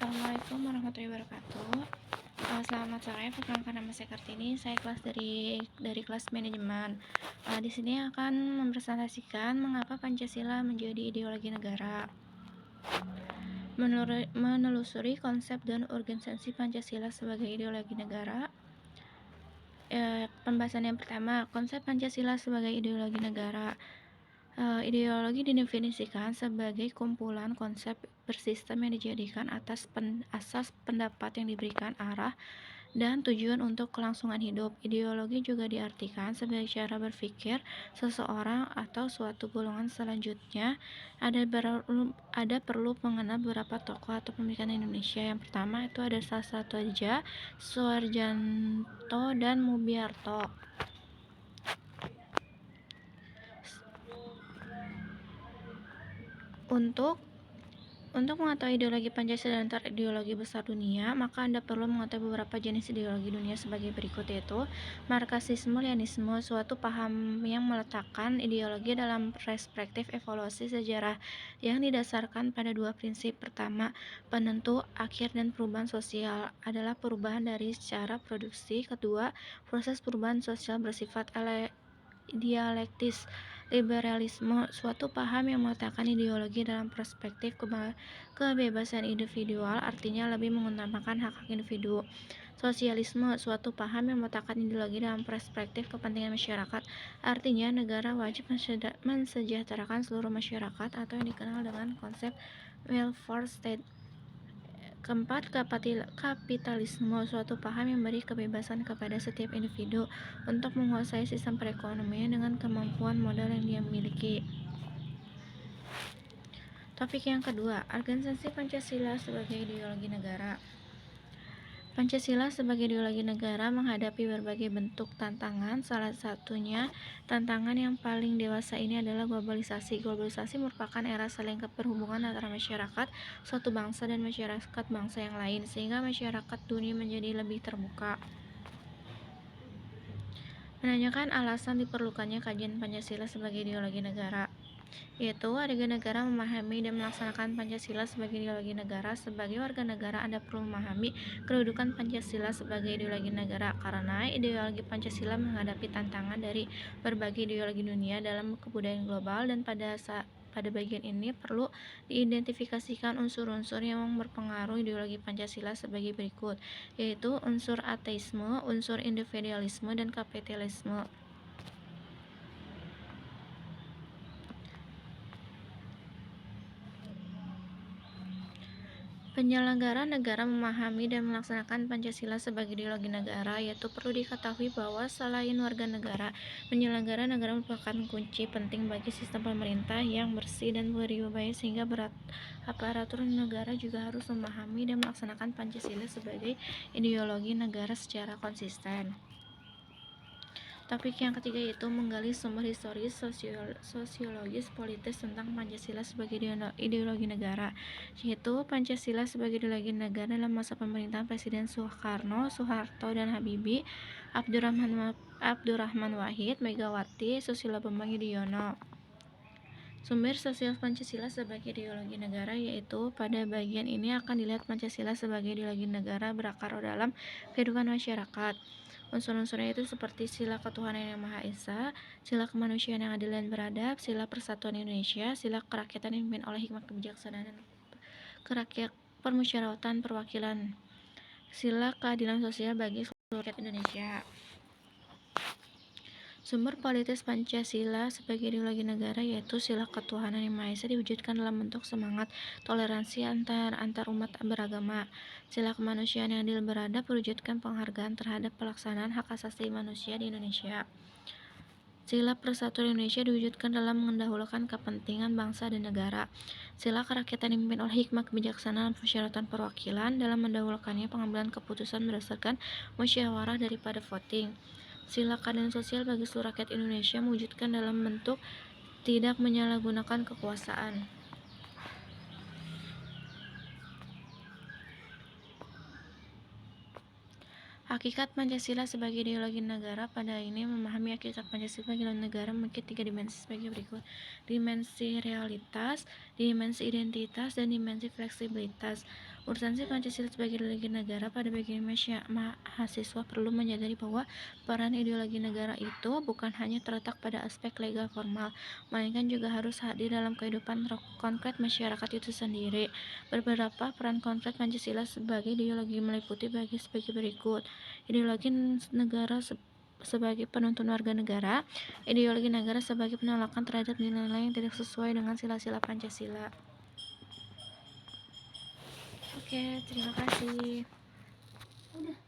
Assalamualaikum warahmatullahi wabarakatuh. Selamat sore, perkenalkan nama saya Kartini. Saya kelas dari kelas manajemen. Di sini akan mempresentasikan mengapa Pancasila menjadi ideologi negara. Menelusuri konsep dan organisasi Pancasila sebagai ideologi negara. Pembahasan yang pertama, konsep Pancasila sebagai ideologi negara. Ideologi didefinisikan sebagai kumpulan konsep bersistem yang dijadikan atas asas pendapat yang diberikan arah dan tujuan untuk kelangsungan hidup. Ideologi juga diartikan sebagai cara berpikir seseorang atau suatu golongan. Selanjutnya, ada perlu mengenal beberapa tokoh atau pemikiran Indonesia. Yang pertama itu ada Sasatodja, Suharjanto, dan Mubiarto. Untuk mengetahui ideologi Pancasila dan antar ideologi besar dunia, maka Anda perlu mengetahui beberapa jenis ideologi dunia sebagai berikut, yaitu Marxisme, Leninisme, suatu paham yang meletakkan ideologi dalam perspektif evolusi sejarah yang didasarkan pada dua prinsip. Pertama, penentu akhir dan perubahan sosial adalah perubahan dari cara produksi. Kedua, proses perubahan sosial bersifat dialektis. Liberalisme, suatu paham yang meletakkan ideologi dalam perspektif kebebasan individual, artinya lebih mengutamakan hak-hak individu. Sosialisme, suatu paham yang meletakkan ideologi dalam perspektif kepentingan masyarakat, artinya negara wajib mensejahterakan seluruh masyarakat atau yang dikenal dengan konsep welfare state. Keempat, kapitalisme, suatu paham yang memberi kebebasan kepada setiap individu untuk menguasai sistem perekonomian dengan kemampuan modal yang dia miliki. Topik yang kedua, organisasi Pancasila sebagai ideologi negara. Pancasila sebagai ideologi negara menghadapi berbagai bentuk tantangan. Salah satunya, tantangan yang paling dewasa ini adalah globalisasi. Globalisasi merupakan era saling keterhubungan antara masyarakat suatu bangsa dan masyarakat bangsa yang lain, sehingga masyarakat dunia menjadi lebih terbuka. Menanyakan alasan diperlukannya kajian Pancasila sebagai ideologi negara, yaitu warga negara memahami dan melaksanakan Pancasila sebagai ideologi negara. Sebagai warga negara, Anda perlu memahami kedudukan Pancasila sebagai ideologi negara, karena ideologi Pancasila menghadapi tantangan dari berbagai ideologi dunia dalam kebudayaan global, dan pada bagian ini perlu diidentifikasikan unsur-unsur yang berpengaruh ideologi Pancasila sebagai berikut, yaitu unsur ateisme, unsur individualisme, dan kapitalisme. Penyelenggara negara memahami dan melaksanakan Pancasila sebagai ideologi negara, yaitu perlu diketahui bahwa selain warga negara, penyelenggara negara merupakan kunci penting bagi sistem pemerintah yang bersih dan berwibawa, sehingga aparatur negara juga harus memahami dan melaksanakan Pancasila sebagai ideologi negara secara konsisten. Topik yang ketiga yaitu menggali sumber historis, sosiologis, politis tentang Pancasila sebagai ideologi negara, yaitu Pancasila sebagai ideologi negara dalam masa pemerintahan Presiden Soekarno, Soeharto, dan Habibie, Abdurrahman Wahid, Megawati, Susilo Bambang Yudhoyono. Sumber sosial Pancasila sebagai ideologi negara, yaitu pada bagian ini akan dilihat Pancasila sebagai ideologi negara berakar dalam kehidupan masyarakat. Unsur-unsurnya itu seperti sila ketuhanan yang Maha Esa, sila kemanusiaan yang adil dan beradab, sila persatuan Indonesia, sila kerakyatan yang dipimpin oleh hikmat kebijaksanaan dan permusyawaratan perwakilan, sila keadilan sosial bagi seluruh rakyat Indonesia. Sumber politis Pancasila sebagai ideologi negara, yaitu sila ketuhanan yang Maha Esa diwujudkan dalam bentuk semangat toleransi antar umat beragama. Sila kemanusiaan yang adil beradab mewujudkan penghargaan terhadap pelaksanaan hak asasi manusia di Indonesia. Sila persatuan Indonesia diwujudkan dalam mendahulukan kepentingan bangsa dan negara. Sila kerakyatan yang dipimpin oleh hikmat kebijaksanaan dan permusyawaratan perwakilan dalam mendahulukannya pengambilan keputusan berdasarkan musyawarah daripada voting. Sila keadilan sosial bagi seluruh rakyat Indonesia mewujudkan dalam bentuk tidak menyalahgunakan kekuasaan. Hakikat Pancasila sebagai ideologi negara. Pada ini memahami hakikat Pancasila sebagai ideologi negara memiliki tiga dimensi sebagai berikut. Dimensi realitas, dimensi identitas, dan dimensi fleksibilitas. Urgensi Pancasila sebagai ideologi negara pada bagian mahasiswa perlu menyadari bahwa peran ideologi negara itu bukan hanya terletak pada aspek legal formal, melainkan juga harus hadir dalam kehidupan konkret masyarakat itu sendiri. Beberapa peran konkret Pancasila sebagai ideologi meliputi sebagai berikut. Ideologi negara sebagai penuntun warga negara, ideologi negara sebagai penolakan terhadap nilai-nilai yang tidak sesuai dengan sila-sila Pancasila. Oke, terima kasih. Udah.